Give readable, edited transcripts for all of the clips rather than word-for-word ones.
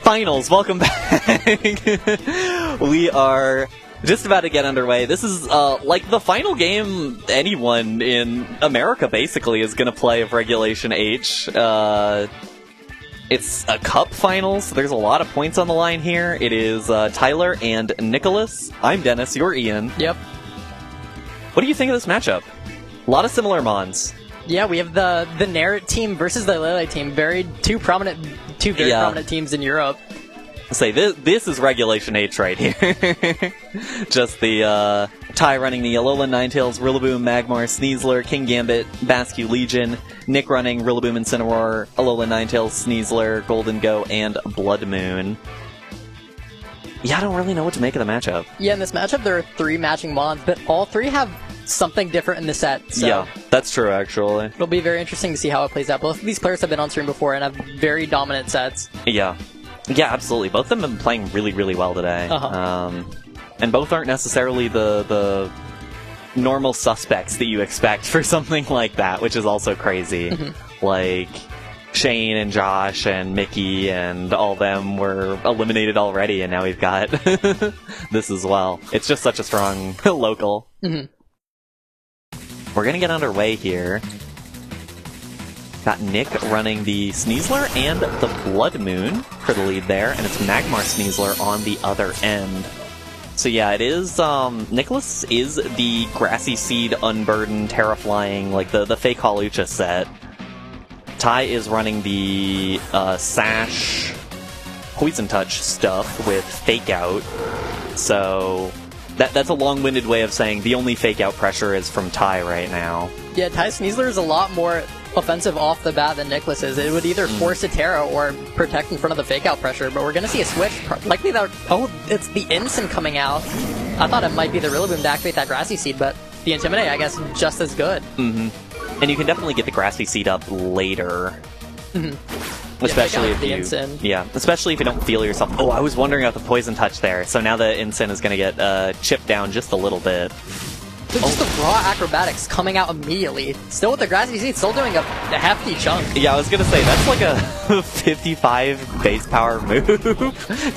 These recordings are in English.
Finals, welcome back. We are just about to get underway. This is like the final game anyone in America basically is going to play of Regulation H. It's a cup final, so there's a lot of points on the line here. It is Tyler and Nicholas. I'm Dennis, you're Ian. Yep. What do you think of this matchup? A lot of similar mons. Yeah, we have the Nair team versus the Lele team. Two very prominent teams in Europe. Say this is Regulation H right here. Just the Ty running the Alolan Ninetales, Rillaboom, Magmar, Sneasler, King Gambit, Basque Legion, Nick running Rillaboom, Incineroar, Alolan Ninetales, Sneasler, Golden Go, and Blood Moon. Yeah, I don't really know what to make of the matchup. Yeah, in this matchup there are 3 matching mons, but all 3 have something different in the set. So yeah, that's true actually. It'll be very interesting to see how it plays out. Both of these players have been on stream before and have very dominant sets. Yeah. Yeah, absolutely. Both of them have been playing really, really well today. And both aren't necessarily the normal suspects that you expect for something like that, which is also crazy. Like, Shane and Josh and Mickey and all them were eliminated already, and now we've got this as well. It's just such a strong local. We're going to get underway here. Got Nick running the Sneasler and the Blood Moon for the lead there, and it's Magmar Sneasler on the other end. So yeah, it is, Nicholas is the Grassy Seed, Unburdened, Terraflying, like the fake Hawlucha set. Ty is running the Sash, Poison Touch stuff with Fake Out. So that's a long-winded way of saying the only Fake Out pressure is from Ty right now. Yeah, Ty Sneasler is a lot more offensive off the bat than Nicholas is. It would either force a Terra or protect in front of the fake out pressure, but we're going to see a switch. Likely that. Oh, it's the Incin coming out. I thought it might be the Rillaboom to activate that Grassy Seed, but the Intimidate, I guess, just as good. And you can definitely get the Grassy Seed up later. Especially if especially if you don't feel yourself. Oh, I was wondering about the Poison Touch there. So now the Incin is going to get chipped down just a little bit. Just the raw acrobatics coming out immediately. Still with the Grassy Seed, still doing a hefty chunk. Yeah, I was gonna say that's like a 55 base power move.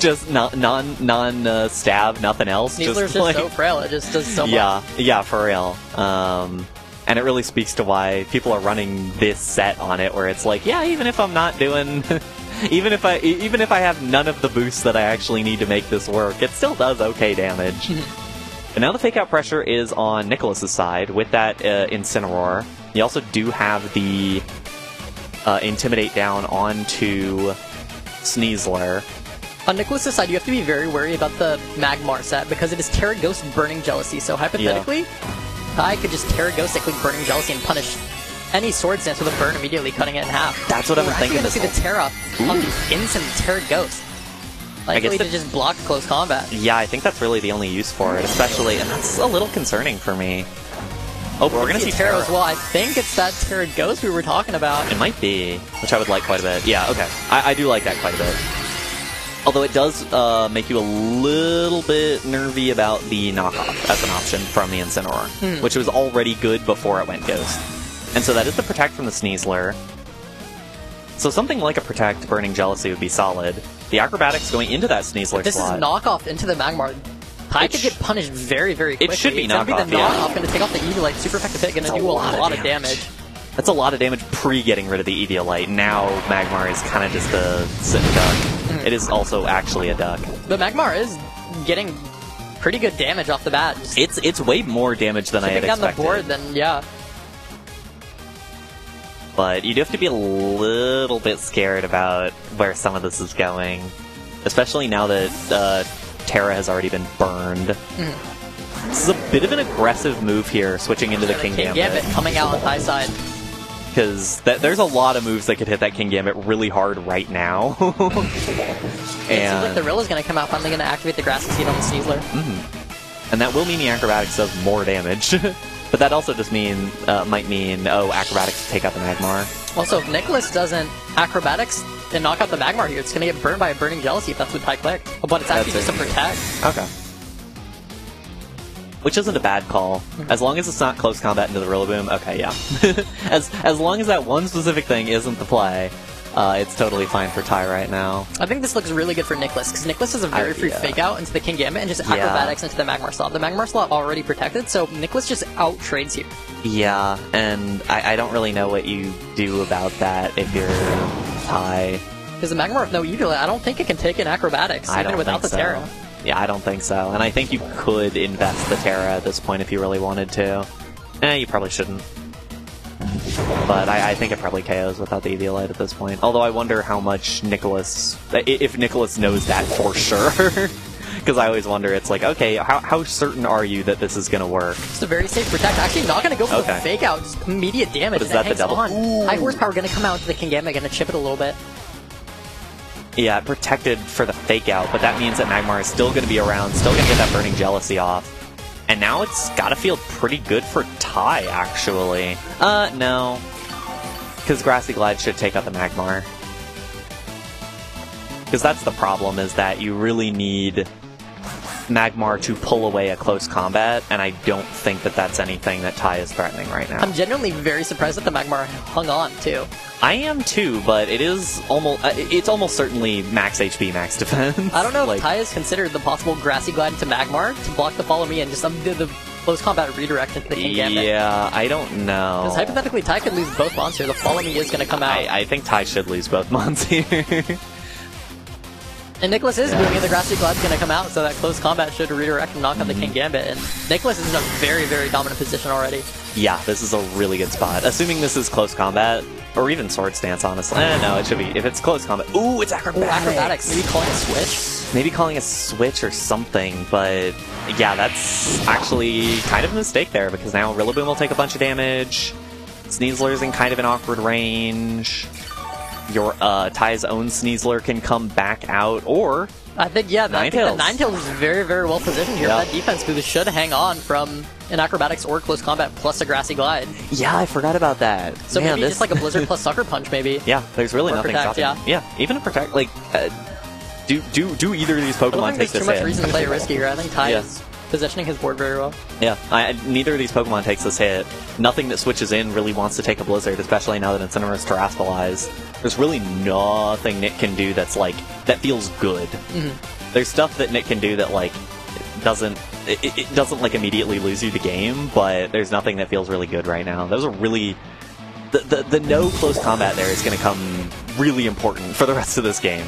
Just non stab, nothing else. Sneasler's just so frail. It just does so much. Yeah, for real. And it really speaks to why people are running this set on it, where it's like, yeah, even if I'm not doing, even if I have none of the boosts that I actually need to make this work, it still does okay damage. And now the Fake Out pressure is on Nicholas's side with that Incineroar. You also do have the Intimidate down onto Sneasler. On Nicholas's side, you have to be very wary about the Magmar set because it is Terra Ghost Burning Jealousy. So hypothetically, I could just Terra Ghost click Burning Jealousy and punish any Swords Dance with a burn immediately, cutting it in half. That's what I've been thinking. We're actually going to see the Terra on the Incin Terra Ghost. Likely to just block close combat. Yeah, I think that's really the only use for it, especially, and that's a little concerning for me. Oh, but we're going to see Terra as well. I think it's that Terra Ghost we were talking about. It might be, which I would like quite a bit. Yeah, okay. I do like that quite a bit. Although it does make you a little bit nervy about the knockoff as an option from the Incineroar, which was already good before it went Ghost. And so that is the Protect from the Sneasler. So something like a Protect Burning Jealousy would be solid. The Acrobatics going into that Sneasler this slot. Is knockoff into the Magmar. Ty could get punished very, very quickly. It should be knockoff, It's going to be the knockoff, going to take off the Eviolite, super effective hit, going to do a lot of damage. That's a lot of damage pre-getting rid of the Eviolite. Now Magmar is kind of just a sitting duck. It is also actually a duck. But Magmar is getting pretty good damage off the bat. It's way more damage than I had expected. Down the board, then yeah. But you do have to be a little bit scared about where some of this is going. Especially now that Terra has already been burned. This is a bit of an aggressive move here, switching into the King Gambit. Gambit coming out on Ty's side. Because there's a lot of moves that could hit that King Gambit really hard right now. It seems like the Rilla's going to come out, finally going to activate the Grassy Seed on the Sneasler. And that will mean the Acrobatics does more damage. But that also just might mean, Acrobatics take out the Magmar. Also, if Nicholas doesn't Acrobatics and knock out the Magmar here, it's going to get burned by a Burning Jealousy if that's what Ty clicked. But it's actually just a Protect. Okay. which isn't a bad call. As long as it's not close combat into the Rillaboom, okay, yeah. as long as that one specific thing isn't the play, it's totally fine for Ty right now. I think this looks really good for Nicholas, because Nicholas has a very free fake out into the King Gambit and just acrobatics into the Magmar slot. The Magmar slot already protected, so Nicholas just out-trades you. Yeah, and I don't really know what you do about that if you're Ty. Because the Magmar with no Evil, I don't think it can take in acrobatics, even without the Terra. Yeah, I don't think so. And I think you could invest the Terra at this point if you really wanted to. You probably shouldn't. But I think it probably KOs without the Eviolite at this point. Although I wonder how much Nicholas... If Nicholas knows that for sure. Because I always wonder, it's like, okay, how certain are you that this is going to work? It's a very safe protect. Actually, not going to go for the fake out. Just immediate damage. But is that the double? High horsepower going to come out to the King Gambit, going to chip it a little bit. Yeah, it protected for the fake out, but that means that Magmar is still going to be around, still going to get that Burning Jealousy off. And now it's got to feel pretty good for Ty, actually. No. Because Grassy Glide should take out the Magmar. Because that's the problem, is that you really need Magmar to pull away a close combat, and I don't think that that's anything that Ty is threatening right now. I'm genuinely very surprised that the Magmar hung on, too. I am too, but it's almost certainly max HP, max defense. I don't know if Ty has considered the possible Grassy Glide into Magmar to block the Follow Me and just the close combat redirect into the King Gambit. Yeah, I don't know. Because hypothetically, Ty could lose both monsters. The Follow Me is going to come out. I think Ty should lose both mons here. And Nicholas is doing it. The Grassy Glide's going to come out, so that close combat should redirect and knock out the King Gambit. And Nicholas is in a very, very dominant position already. Yeah, this is a really good spot. Assuming this is close combat, or even Sword Stance, honestly. No, it should be. If it's close combat... Ooh, it's acrobatics! Ooh, acrobatics. Maybe calling a switch? Maybe calling a switch or something, but... Yeah, that's actually kind of a mistake there, because now Rillaboom will take a bunch of damage. Sneasler's in kind of an awkward range. Your Ty's own Sneasler can come back out, or... I think Ninetales is very, very well positioned here. That defense boost should hang on from an acrobatics or close combat plus a Grassy Glide. Yeah, I forgot about that. So maybe just like a Blizzard plus Sucker Punch, maybe. Yeah, there's really nothing stopping. Yeah, even a Protect, like, do either of these Pokemon take this hit? I don't think there's too much reason to play risky here. I think Ty is positioning his board very well. Yeah, neither of these Pokemon takes this hit. Nothing that switches in really wants to take a Blizzard, especially now that Incineroar's Terastallized. There's really nothing Nick can do that's like, that feels good. There's stuff that Nick can do that like, it doesn't like immediately lose you the game, but there's nothing that feels really good right now. Those are really, the no close combat there is going to come really important for the rest of this game.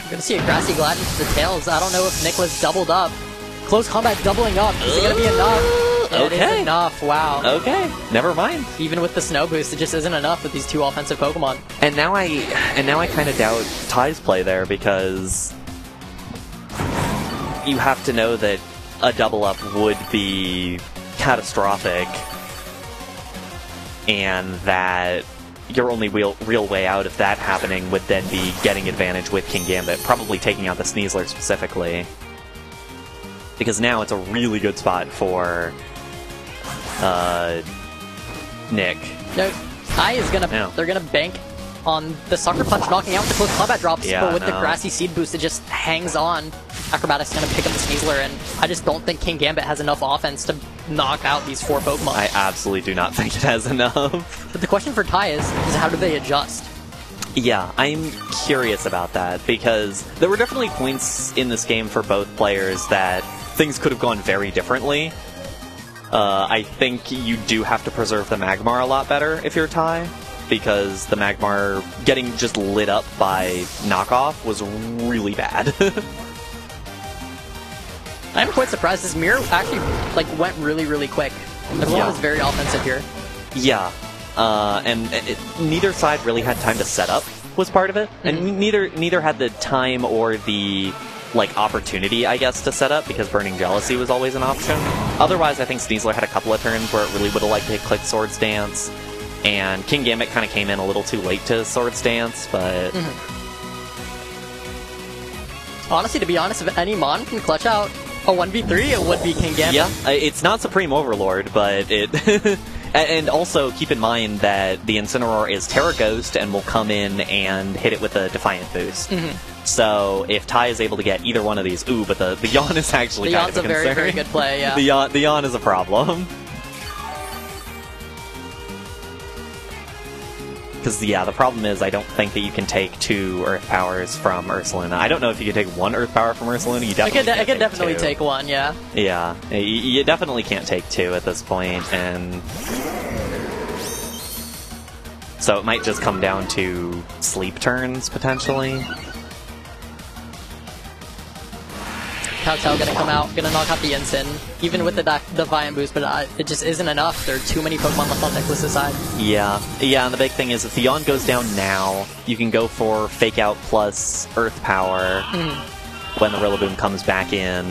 We're going to see a Grassy Glide into the tails. I don't know if Nicholas doubled up. Close combat doubling up. Is it going to be enough? It is enough. Wow. Okay. Never mind. Even with the snow boost, it just isn't enough with these two offensive Pokemon. And now I kind of doubt Ty's play there, because you have to know that a double up would be catastrophic, and that your only real way out of that happening would then be getting advantage with King Gambit, probably taking out the Sneasler specifically. Because now it's a really good spot for Nick. No, Ty is gonna. They're gonna bank on the Sucker Punch knocking out the close combat drops, but with the Grassy Seed boost, it just hangs on. Acrobatics gonna pick up the Sneasler, and I just don't think King Gambit has enough offense to knock out these four Pokemon. I absolutely do not think it has enough. But the question for Ty is how do they adjust? Yeah, I'm curious about that, because there were definitely points in this game for both players that things could have gone very differently. I think you do have to preserve the Magmar a lot better if you're Ty, because the Magmar getting just lit up by knockoff was really bad. I'm quite surprised. This mirror actually went really, really quick. Everyone was very offensive here. Yeah, and neither side really had time to set up, was part of it, and neither had the time or the opportunity, I guess, to set up, because Burning Jealousy was always an option. Otherwise, I think Sneasler had a couple of turns where it really would have liked to click Swords Dance, and King Gambit kind of came in a little too late to Swords Dance, but... Honestly, to be honest, if any Mon can clutch out a 1v3, it would be King Gambit. Yeah, it's not Supreme Overlord, but it... And also, keep in mind that the Incineroar is Terra Ghost and will come in and hit it with a Defiant boost. So if Tai is able to get either one of these, ooh, but the yawn is actually the kind of a yawn's a very, very good play, yeah. The yawn is a problem. Because, yeah, the problem is I don't think that you can take 2 Earth Powers from Ursaluna. I don't know if you can take 1 Earth Power from Ursaluna. You definitely I could definitely 2. take 1, yeah. Yeah, you definitely can't take 2 at this point, and so it might just come down to sleep turns, potentially. Kowtow gonna come out, gonna knock out the Ensign, even with the Defiant boost, but it just isn't enough. There are too many Pokemon left on Nicholas' side. Yeah, and the big thing is if the Yawn goes down now, you can go for Fake Out plus Earth Power when the Rillaboom comes back in,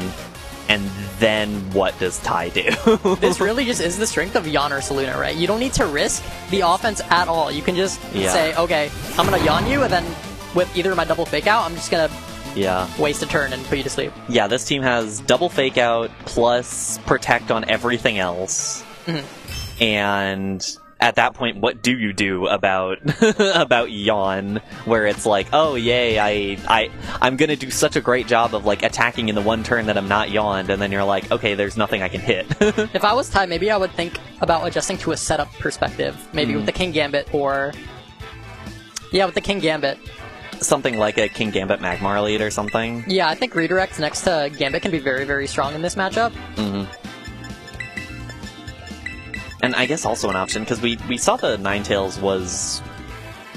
and then what does Tai do? This really just is the strength of Yawn or Ursaluna, right? You don't need to risk the offense at all. You can just say, okay, I'm gonna Yawn you, and then with either my double Fake Out, I'm just gonna waste a turn and put you to sleep. Yeah, this team has double Fake Out plus Protect on everything else. And at that point, what do you do about about Yawn? Where it's like, oh yay, I'm gonna do such a great job of like attacking in the one turn that I'm not Yawned, and then you're like, okay, there's nothing I can hit. If I was Tai, maybe I would think about adjusting to a setup perspective, maybe with the King Gambit or with the King Gambit. Something like a King Gambit Magmar lead or something. Yeah, I think Redirect next to Gambit can be very, very strong in this matchup. And I guess also an option, because we saw the Ninetales was...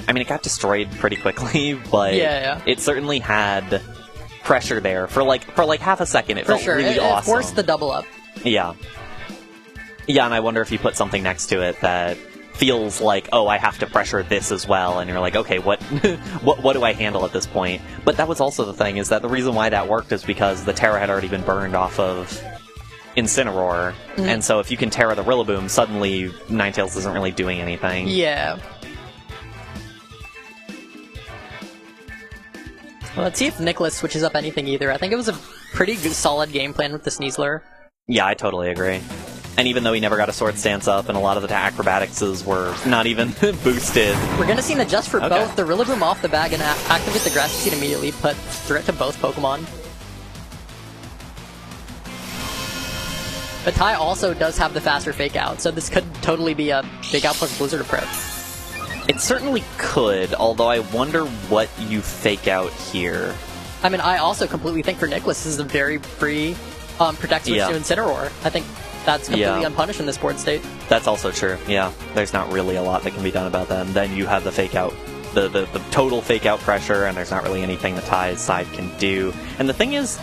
I mean, it got destroyed pretty quickly, but it certainly had pressure there. For like half a second, it felt really awesome. It forced the double up. Yeah. Yeah, and I wonder if you put something next to it that feels like, oh, I have to pressure this as well, and you're like, okay, what what do I handle at this point? But that was also the thing, is that the reason why that worked is because the Terra had already been burned off of Incineroar, and so if you can Terra the Rillaboom, suddenly Ninetales isn't really doing anything. Yeah. Well, let's see if Nicholas switches up anything either. I think it was a pretty good, solid game plan with the Sneasler. Yeah, I totally agree. And even though he never got a Sword Stance up, and a lot of the acrobatics were not even boosted. We're going to see an adjust for both. The Rillaboom off the bag and activate the Grassy Seed immediately, put threat to both Pokemon. But Tai also does have the faster Fake Out, so this could totally be a Fake Out plus Blizzard approach. It certainly could, although I wonder what you Fake Out here. I mean, I also completely think for Nicholas this is a very free Protect switch to Incineroar. I think that's completely unpunished in this board state. That's also true, yeah. There's not really a lot that can be done about them. Then you have the Fake Out, the total Fake Out pressure, and there's not really anything that Tai's side can do. And the thing is,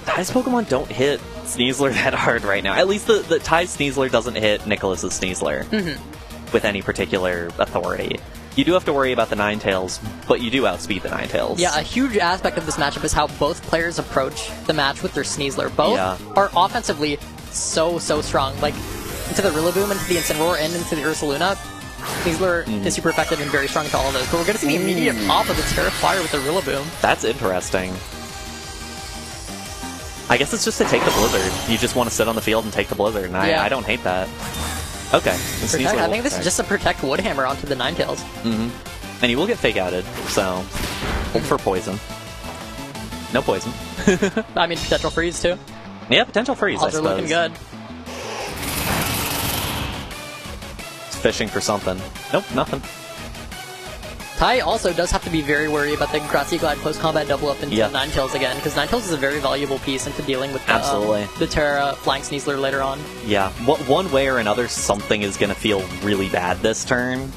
Tai's Pokemon don't hit Sneasler that hard right now. At least the Tai's Sneasler doesn't hit Nicholas's Sneasler with any particular authority. You do have to worry about the Ninetales, but you do outspeed the Ninetales. Yeah, a huge aspect of this matchup is how both players approach the match with their Sneasler. Both are offensively so strong. Like, into the Rillaboom, into the Incineroar, and into the Ursaluna, Sneasler is super effective and very strong to all of those. But we're going to see the immediate pop of the Terra Fire with the Rillaboom. That's interesting. I guess it's just to take the Blizzard. You just want to sit on the field and take the Blizzard, and I don't hate that. Okay. I think this is just a Protect Woodhammer onto the Ninetales. And you will get Fake Outed, so hold for Poison. No Poison. I mean, Potential Freeze, too. Yeah, Potential Freeze, I suppose. Odds are looking good. It's fishing for something. Nope, nothing. Tai also does have to be very wary about the Grassy Glide close combat double up into Ninetales again, because Ninetales is a very valuable piece into dealing with the Terra flying Sneasler later on. Yeah, one way or another, something is going to feel really bad this turn,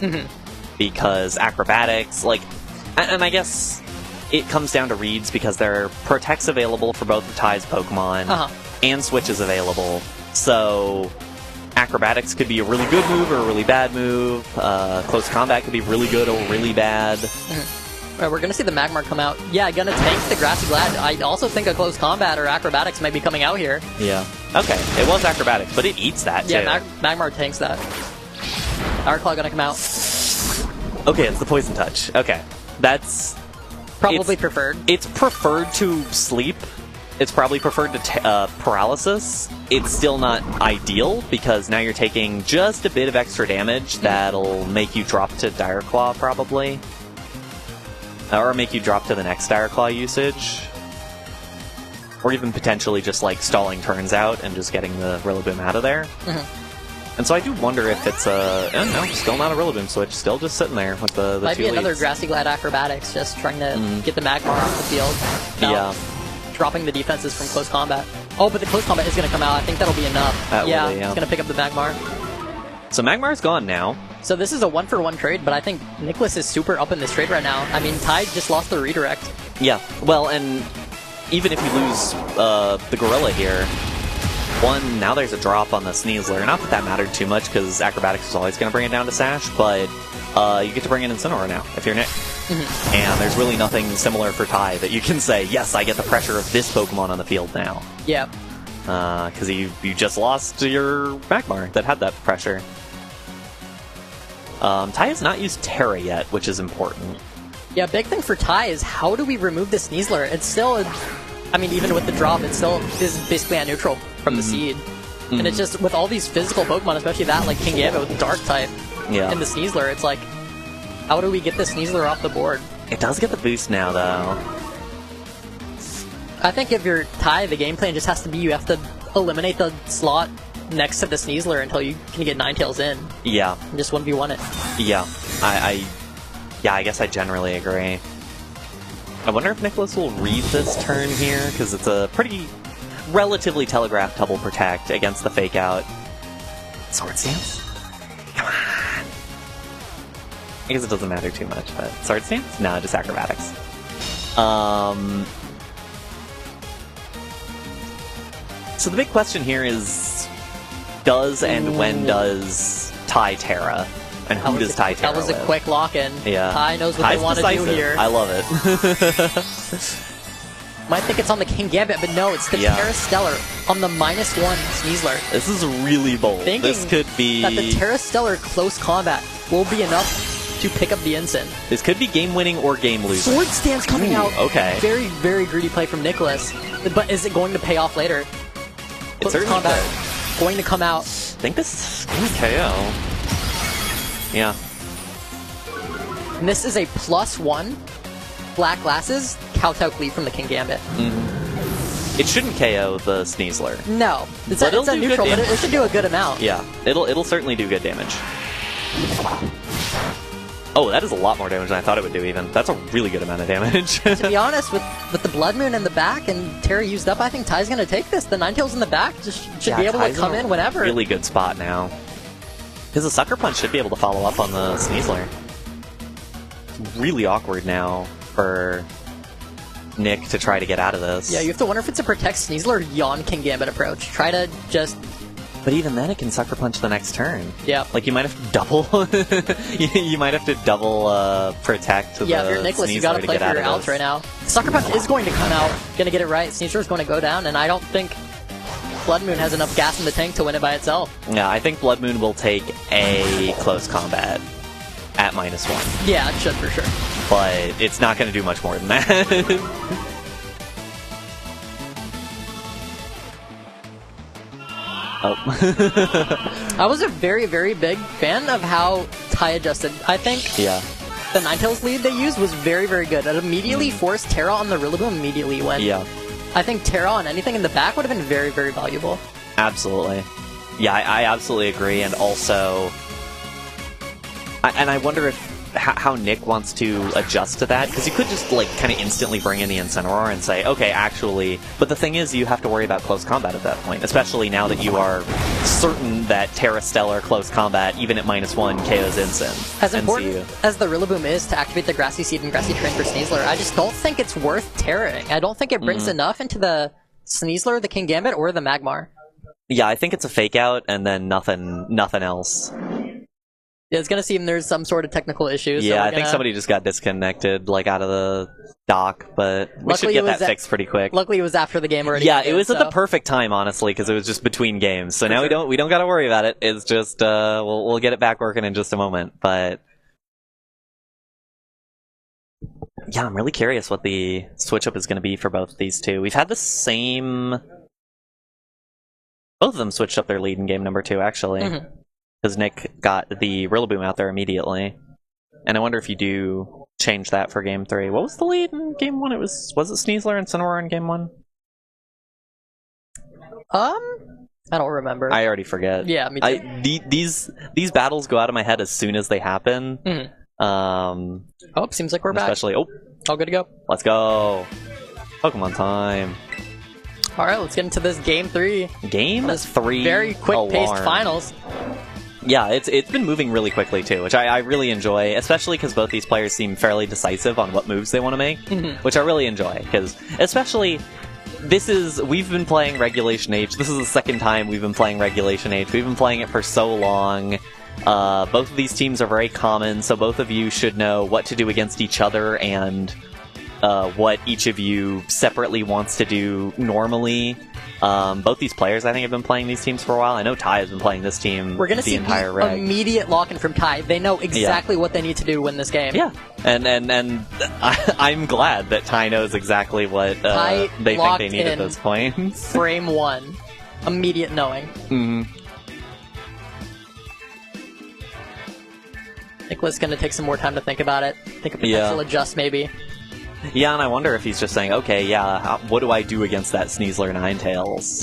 because acrobatics, and I guess it comes down to reads, because there are Protects available for both of Tai's Pokemon, and Switches available, so acrobatics could be a really good move or a really bad move. Close combat could be really good or really bad. Right, we're going to see the Magmar come out. Yeah, going to tank the Grassy Glad. I also think a close combat or acrobatics might be coming out here. Yeah. Okay, it was acrobatics, but it eats that, too. Yeah, Magmar tanks that. Power Claw going to come out. Okay, it's the Poison Touch. Okay. That's probably preferred. It's preferred to Sleep. It's probably preferred to Paralysis. It's still not ideal, because now you're taking just a bit of extra damage that'll make you drop to Dire Claw, probably. Or make you drop to the next Dire Claw usage. Or even potentially just, like, stalling turns out and just getting the Rillaboom out of there. Mm-hmm. And so I do wonder if it's a... Oh, no, still not a Rillaboom switch. Still just sitting there with the Might two be another leads. Grassy Glide Acrobatics, just trying to get the Magmar off the field. Yeah. Dropping the defenses from close combat. Oh, but the close combat is going to come out. I think that'll be enough. Yeah, it's going to pick up the Magmar. So Magmar's gone now. So this is a 1-for-1 trade, but I think Nicholas is super up in this trade right now. I mean, Ty just lost the redirect. Yeah, well, and even if you lose the Gorilla here, now there's a drop on the Sneasler. Not that mattered too much, because Acrobatics is always going to bring it down to Sash, but you get to bring in Incineroar now, if you're Nick. Mm-hmm. And there's really nothing similar for Ty that you can say, yes, I get the pressure of this Pokemon on the field now. Yeah. Because you just lost your Magmar that had that pressure. Ty has not used Terra yet, which is important. Yeah, big thing for Ty is how do we remove the Sneasler? It's still, I mean, even with the drop, it still is basically at neutral from the seed. And it's just, with all these physical Pokemon, especially that, like King Gambit with Dark type, and the Sneasler, it's like, how do we get the Sneasler off the board? It does get the boost now, though. I think if you're Ty, the game plan just has to be you have to eliminate the slot next to the Sneasler until you can get Ninetales in. Yeah. And just 1v1 it. Yeah. I guess I generally agree. I wonder if Nicholas will read this turn here, because it's a pretty relatively telegraphed double protect against the fake out. Sword Stance? Come on! I guess it doesn't matter too much, but Sword Stance? No, just Acrobatics. So the big question here is, does and when does Ty Terra? And who does Ty Terra That was a with? quick lock-in. Yeah. Ty knows what Ty's they want to do decisive. here. I love it. Might think it's on the King Gambit, but no, it's the Terra Stellar on the -1 Sneasler. This is really bold. Thinking this could be... that the Terra Stellar close combat will be enough to pick up the Ensign. This could be game-winning or game-losing. Sword Stance coming out. Okay. Very, very greedy play from Nicholas. But is it going to pay off later? It's certainly combat could. going to come out. I think this is going to KO. Yeah. And this is a +1 Black Glasses Kowtow Cleave from the King Gambit. It shouldn't KO the Sneasler. No. It's But a it'll do good neutral, but damage. it should do a good amount. Yeah, it'll certainly do good damage. Oh, that is a lot more damage than I thought it would do, even. That's a really good amount of damage. To be honest, with the Blood Moon in the back and Terra used up, I think Ty's going to take this. The Ninetales in the back just should be able Ty's to come in whenever. Really good spot now. Because the Sucker Punch should be able to follow up on the Sneasler. It's really awkward now for Nick to try to get out of this. Yeah, you have to wonder if it's a Protect Sneasler Yawn King Gambit approach. Try to just... But even then, it can Sucker Punch the next turn. Yeah. Like, you might have to double... you might have to double Protect the Yeah, if you're Nicholas, you gotta play for your outs right now. Sucker Punch is going to come out, gonna get it right. Sneasler's going to go down, and I don't think Blood Moon has enough gas in the tank to win it by itself. Yeah, I think Blood Moon will take a close combat at -1. Yeah, it should for sure. But it's not going to do much more than that. Oh. I was a very, very big fan of how Ty adjusted. I think the Ninetales lead they used was very, very good. It immediately forced Terra on the Rillaboom immediately when I think Terra on anything in the back would have been very, very valuable. Absolutely. Yeah, I absolutely agree. And also, I wonder if how Nick wants to adjust to that, because you could just like kind of instantly bring in the Incineroar and say, okay, actually, but the thing is, you have to worry about close combat at that point, especially now that you are certain that Terra Stellar close combat, even at -1, KO's Incin. As important as the Rillaboom is to activate the Grassy Seed and Grassy Train for Sneasler, I just don't think it's worth Terraing. I don't think it brings enough into the Sneasler, the King Gambit, or the Magmar. Yeah, I think it's a fake out and then nothing else. Yeah, it's gonna seem there's some sort of technical issue. Yeah, so I think somebody just got disconnected, like, out of the dock, but we should get that fixed pretty quick. Luckily, it was after the game already. Yeah, it was at the perfect time, honestly, because it was just between games. So now we don't got to worry about it. It's just we'll get it back working in just a moment. But yeah, I'm really curious what the switch up is going to be for both of these two. We've had the same. Both of them switched up their lead in game number 2, actually. Because Nick got the Rillaboom out there immediately. And I wonder if you do change that for game 3. What was the lead in game 1? Was it Sneasler and Incineroar in game 1? I don't remember. I already forget. Yeah, me too. These battles go out of my head as soon as they happen. Oh, seems like we're back. Especially, all good to go. Let's go. Pokemon time. Alright, let's get into this game 3. Game 3. Very quick-paced finals. Yeah, it's been moving really quickly too, which I really enjoy, especially because both these players seem fairly decisive on what moves they want to make, which I really enjoy, because especially... we've been playing Regulation H. This is the second time we've been playing Regulation H. We've been playing it for so long. Both of these teams are very common, so both of you should know what to do against each other and what each of you separately wants to do normally. Both these players, I think, have been playing these teams for a while. I know Ty has been playing this team We're gonna the see entire reg. Immediate lock-in from Ty. They know exactly what they need to do to win this game. Yeah, and I'm glad that Ty knows exactly what they think they need at this point. Frame 1. Immediate knowing. Nicholas gonna take some more time to think about it. Think a potential adjust, maybe. Yeah, and I wonder if he's just saying, okay, what do I do against that Sneasler Ninetales?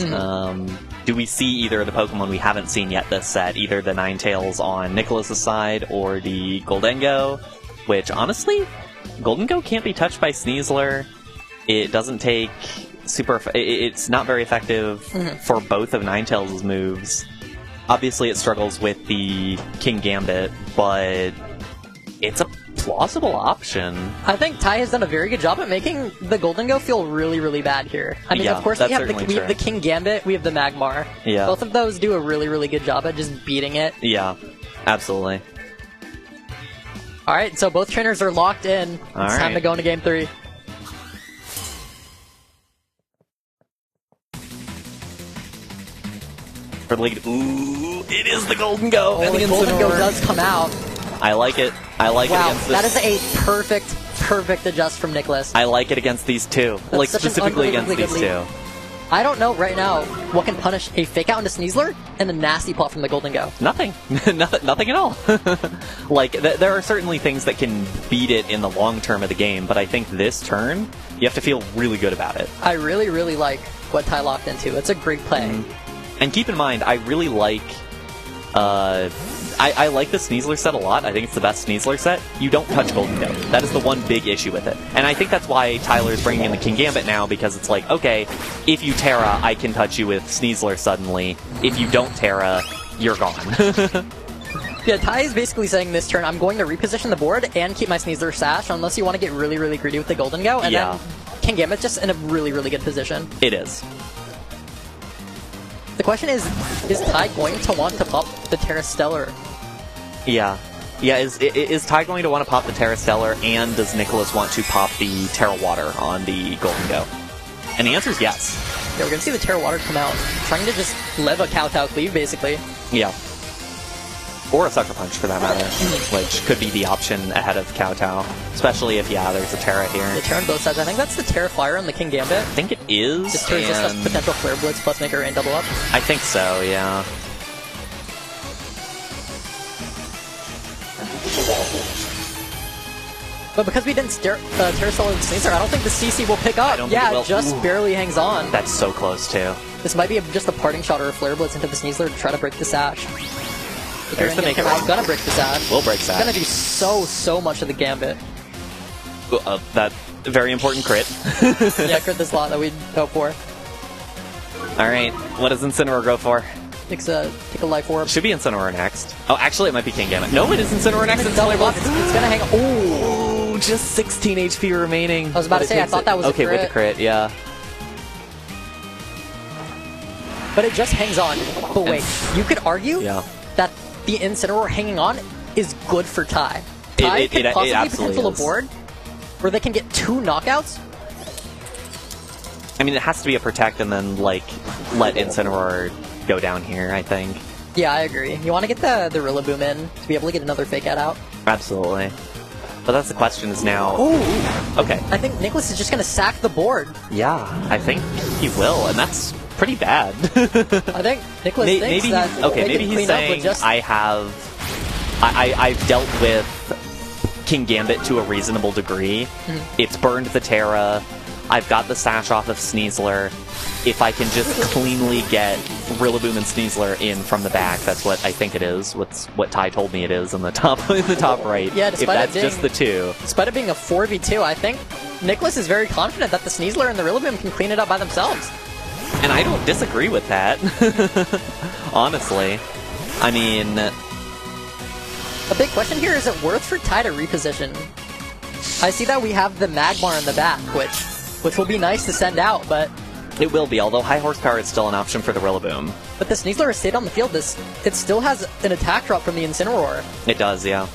Do we see either of the Pokemon we haven't seen yet this set, either the Ninetales on Nicholas's side or the Goldengo, which, honestly, Goldengo can't be touched by Sneasler. It doesn't take it's not very effective for both of Ninetales' moves. Obviously, it struggles with the King Gambit, but it's a plausible option. I think Ty has done a very good job at making the Goldengo feel really, really bad here. I mean, of course, we have the King Gambit, we have the Magmar. Yeah. Both of those do a really, really good job at just beating it. Yeah, absolutely. Alright, so both trainers are locked in. It's time to go into game 3. For the lead. Ooh, it is the Goldengo! Oh, the Goldengo does come out. I like it. I like it against this. That is a perfect adjust from Nicholas. I like it against these two. That's like, specifically against these two. I don't know right now what can punish a fake out into Sneasler and a nasty plot from the Goldengo. Nothing. Nothing at all. Like, there are certainly things that can beat it in the long term of the game, but I think this turn, you have to feel really good about it. I really, really like what Ty locked into. It's a great play. And keep in mind, I really like... I like the Sneasler set a lot. I think it's the best Sneasler set. You don't touch Goldengo. That is the one big issue with it. And I think that's why Tyler's bringing in the King Gambit now, because it's like, okay, if you Terra, I can touch you with Sneasler suddenly. If you don't Terra, you're gone. Yeah, Ty is basically saying this turn, I'm going to reposition the board and keep my Sneasler sash, unless you want to get really, really greedy with the Goldengo, and then King Gambit's just in a really, really good position. It is. The question is Ty going to want to pop the Terra Stellar? Yeah. Yeah, is Ty going to want to pop the Terra Stellar, and does Nicholas want to pop the Terra Water on the Goldengo? And the answer is yes. Yeah, we're going to see the Terra Water come out, trying to just live a Kowtow cleave, basically. Yeah. Or a Sucker Punch, for that matter, which could be the option ahead of Kowtow, especially if, there's a Terra here. The Terra on both sides. I think that's the Terra Fire on the King Gambit. I think it is. Just to resist a potential Flare Blitz plus make her rain double up. I think so, yeah. But because we didn't Terra Stellar the Sneasler, I don't think the CC will pick up. Yeah, just barely hangs on. That's so close, too. This might be just a parting shot or a Flare Blitz into the Sneasler to try to break the sash. There's the Maker. I'm gonna break the sash. We'll break sash. It's gonna do so much of the Gambit. That very important crit. Yeah, crit this lot that we'd hope for. Alright, what does Incineroar go for? Take a Life Orb. Should be Incineroar next. Oh, actually it might be King Gambit. No, it is Incineroar next. It's gonna hang. Oh, just 16 HP remaining. I was about to say, I thought that was a crit. Okay, with the crit, yeah. But it just hangs on. But wait, you could argue that the Incineroar hanging on is good for Ty. Ty could possibly potential a board where they can get 2 knockouts. I mean, it has to be a Protect and then, like, let Incineroar go down here, I think. Yeah, I agree. You want to get the Rillaboom in to be able to get another Fake Out. Absolutely. But that's the question is now... Ooh! Okay. I think Nicholas is just going to sack the board. Yeah, I think he will, and that's pretty bad. I think Nicholas thinks that... Okay, maybe he's saying, I've dealt with King Gambit to a reasonable degree. It's burned the Terra. I've got the sash off of Sneasler. If I can just cleanly get Rillaboom and Sneasler in from the back, that's what I think it is. What Ty told me it is in the top right. Yeah, if that's just the two. Despite it being a 4v2, I think Nicholas is very confident that the Sneasler and the Rillaboom can clean it up by themselves. And I don't disagree with that. Honestly. I mean... A big question here, is it worth for Ty to reposition? I see that we have the Magmar in the back, which will be nice to send out, but... It will be, although high horsepower is still an option for the Rillaboom. But the Sneasler has stayed on the field. It still has an attack drop from the Incineroar. It does, yeah.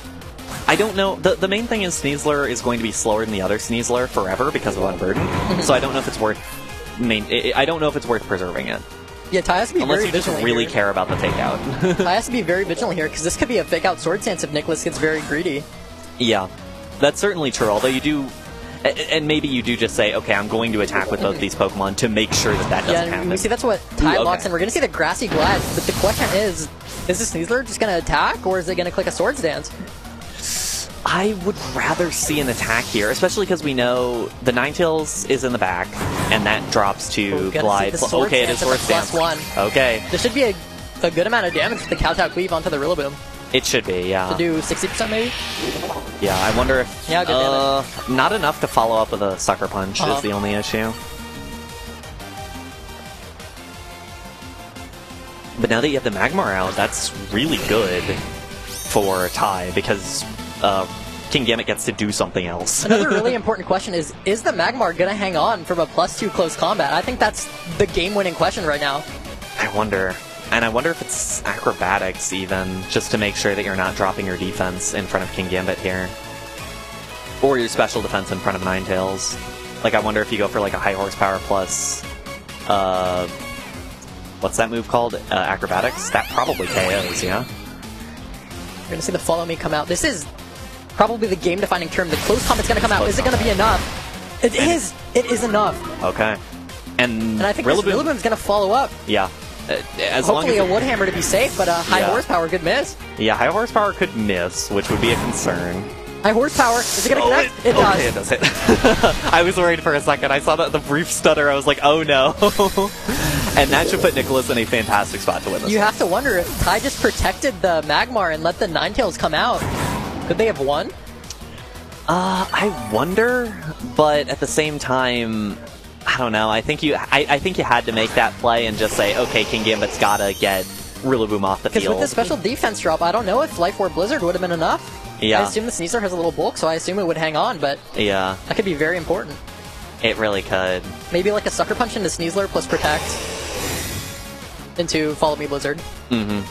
I don't know. The main thing is Sneasler is going to be slower than the other Sneasler forever because of Unburden. So I don't know if it's worth... I don't know if it's worth preserving it. Yeah, Ty has to be Unless very you just vigilant really here. care about the fake out. Ty has to be very vigilant here, because this could be a fake out Sword Stance if Nicholas gets very greedy. Yeah, that's certainly true, although you do... And maybe you do just say, okay, I'm going to attack with both these Pokemon to make sure that doesn't happen. We see that's what Ty locks in. We're going to see the Grassy Glide, but the question is the Sneasler just going to attack, or is it going to click a Sword Stance? I would rather see an attack here, especially because we know the Ninetales is in the back, and that drops to Glide. Okay, it is Sword Stance. +1. Okay. There should be a good amount of damage with the Kowtow Cleave onto the Rillaboom. It should be, yeah. To do 60% maybe? Yeah, I wonder if... Yeah, good damage. Not enough to follow up with a Sucker Punch is the only issue. But now that you have the Magmar out, that's really good for Ty, because King Gambit gets to do something else. Another really important question is the Magmar going to hang on from a +2 close combat? I think that's the game-winning question right now. I wonder. And I wonder if it's acrobatics, even, just to make sure that you're not dropping your defense in front of King Gambit here. Or your special defense in front of Ninetales. Like, I wonder if you go for, like, a high horsepower plus... what's that move called? Acrobatics? That probably KOs, yeah? We're going to see the Follow Me come out. This is probably the game-defining term. The close combat's going to come out. Is it going to be enough? It is! It is enough! Okay. And I think Rillaboom's going to follow up. Yeah. Hopefully a Wood Hammer to be safe, but high horsepower could miss. Yeah, high horsepower could miss, which would be a concern. High horsepower, is it going to connect? It does. Okay, it does hit. I was worried for a second. I saw the brief stutter. I was like, oh no. And that should put Nicholas in a fantastic spot to win this. You have to wonder if Ty just protected the Magmar and let the Ninetales come out. Could they have won? I wonder, but at the same time... I don't know. I think you had to make that play and just say, okay, King Gambit's gotta get Rillaboom off the field. Because with the special defense drop, I don't know if Life Orb Blizzard would have been enough. Yeah. I assume the Sneasler has a little bulk, so I assume it would hang on, but yeah, that could be very important. It really could. Maybe like a Sucker Punch into Sneasler plus Protect into Follow Me Blizzard. Mm-hmm.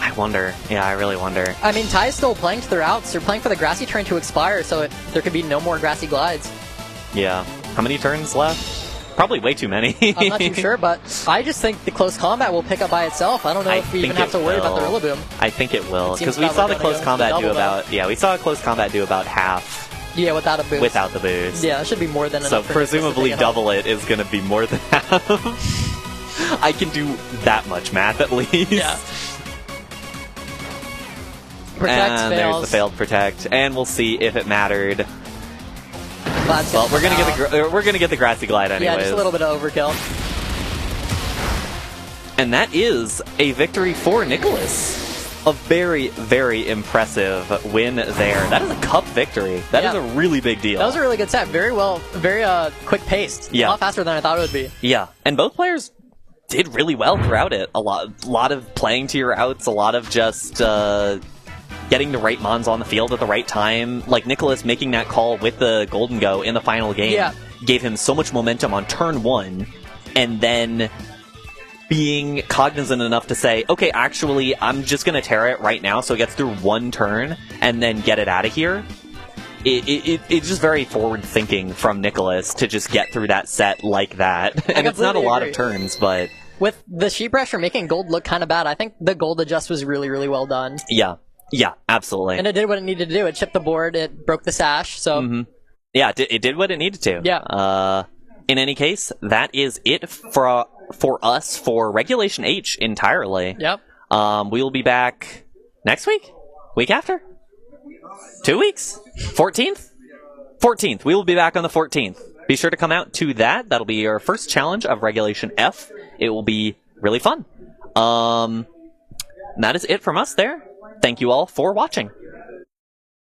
I wonder. Yeah, I really wonder. I mean, Ty's still playing to their outs. They're playing for the Grassy turn to expire, so there could be no more Grassy Glides. Yeah. How many turns left? Probably way too many. I'm not too sure, but I just think the close combat will pick up by itself. I don't know if we even have to worry about the Rillaboom. I think it will, because we saw the close combat do about... Yeah, we saw a close combat do about half. Yeah, without a boost. Without the boost. Yeah, it should be more than enough. So presumably double it is going to be more than half. I can do that much math at least. Yeah. Protect and fails. There's the failed Protect, and we'll see if it mattered. Well, we're gonna get the Grassy Glide anyways. Yeah, just a little bit of overkill. And that is a victory for Nicholas. A very, very impressive win there. That is a cup victory. That is a really big deal. That was a really good set. Very well, very quick paced. Yeah. A lot faster than I thought it would be. Yeah, and both players did really well throughout it. A lot of playing to your outs, a lot of just getting the right mons on the field at the right time. Like Nicholas making that call with the Golden Go in the final game gave him so much momentum on turn 1, and then being cognizant enough to say, okay, actually, I'm just going to Terra it right now so it gets through one turn and then get it out of here. It's just very forward-thinking from Nicholas to just get through that set like that. And it's not a lot of turns, but... With the Sheep Pressure making gold look kind of bad, I think the gold adjust was really, really well done. Yeah. Yeah, absolutely. And it did what it needed to do. It chipped the board, it broke the sash, so... Mm-hmm. Yeah, it did what it needed to. Yeah. In any case, that is it for us for Regulation H entirely. Yep. We will be back next week? Week after? 2 weeks? 14th? 14th. We will be back on the 14th. Be sure to come out to that. That'll be our first challenge of Regulation F. It will be really fun. That is it from us there. Thank you all for watching.